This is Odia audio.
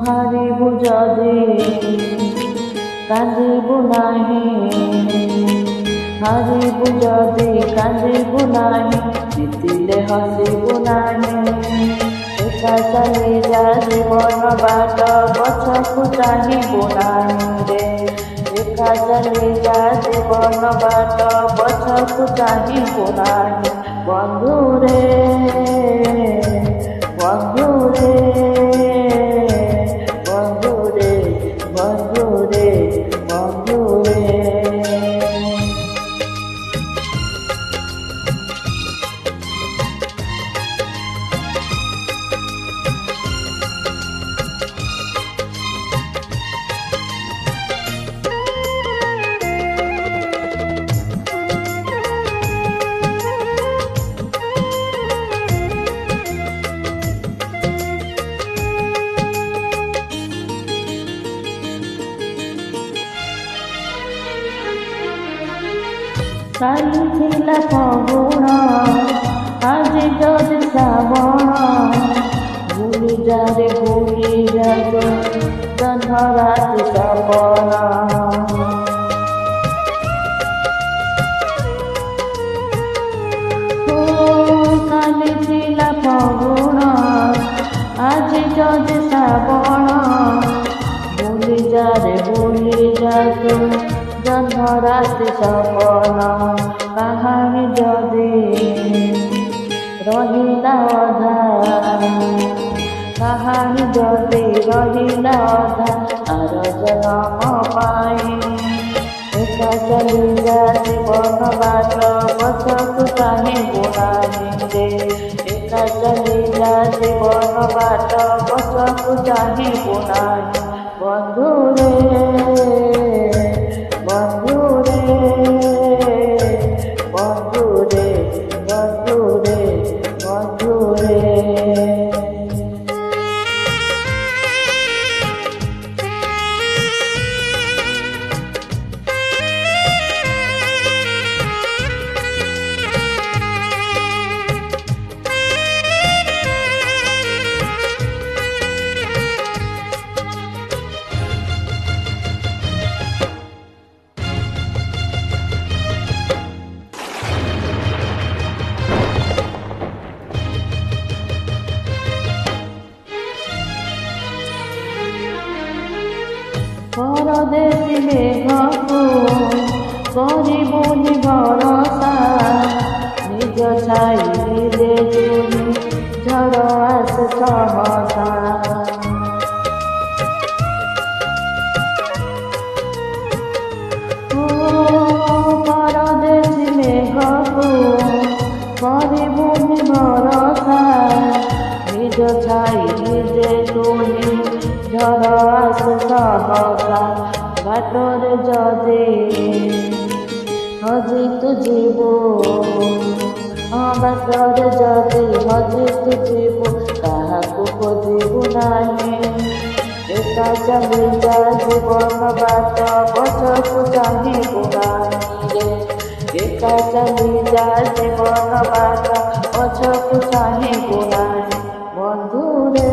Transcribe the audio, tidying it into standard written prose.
ହାରିବୁ ଯଦି କାନ୍ଦିବୁ ନାହିଁ, ହାରିବୁ ଯଦି କାନ୍ଦିବୁ ନାହିଁ, ଜିତିଲେ ହସିବୁ ନାହିଁ। ଏକା ଚାଲିଯା ଜୀବନ ବାଟ ପଛକୁ ଚାହିଁବୁ ନାହିଁ ରେ। ଏକା ଚାଲିଯା ଜୀବନ ବାଟ ପଛକୁ ଚାହିଁବୁ ନାହିଁ। ବନ୍ଧୁରେ ବନ୍ଧୁରେ ବନ୍ଧୁରେ ବନ୍ଧୁରେ ବନ୍ଧୁରେ। କାଲି ଥିଲା ଫଗୁଣ ଆଜି ଯଦି ଶ୍ରାବଣ, ଭୁଲିଯା ରେ ଭୁଲିଯା ଜହ୍ନ ରାତି ସପନ। କାଲି ଥିଲା ଫଗୁଣ ଆଜି ଯଦି ଶ୍ରାବଣ, ଭୁଲିଯା ରେ ଭୁଲିଯା ଜହ୍ନ ରାତି ସପନ। କାହାଣୀ ଯଦି ରହିଲା ଅଧା, କାହାଣୀ ଯଦି ରହିଲା ଅଧା ଆର ଜନ୍ମ ପାଇଁ। ଏକା ଚାଲିଯା ଜୀବନ ବାଟ ପଛକୁ ଚାହିଁବୁ ନାହିଁ ରେ। ଏକା ଚାଲିଯା ଜୀବନ ବାଟ ପଛକୁ ଚାହିଁବୁ ନାହିଁ। ବନ୍ଧୁରେ ବନ୍ଧୁରେ ବନ୍ଧୁରେ ବନ୍ଧୁରେ ବନ୍ଧୁରେ। ପରଦେଶୀ ମେଘକୁ କରିବୁନି ଭରସା, ନିଜ ଛାଇରେ ତୁନି ଝଡ଼ ଆସେ ସହସା। ପରଦେଶୀ ମେଘକୁ କରିବୁନି ଭରସା, ନିଜ ଛାଇରେ ତୁନି ଝଡ଼ ଆସେ ସହସା। ବାଟରେ ଯଦି ହଜି ତୁ ଯିବୁ, ବାଟରେ ଯଦି ହଜି ତୁ ଯିବୁ, କାହାକୁ ଖୋଜିବୁ ନାହିଁ। ଏକା ଚାଲିଯା ଜୀବନ ବାଟ ପଛକୁ ଚାହିଁବୁ ନାହିଁ ରେ। ଏକା ଚାଲିଯା ଜୀବନ ବାଟ ପଛକୁ ଚାହିଁବୁ ନାହିଁ। ବନ୍ଧୁରେ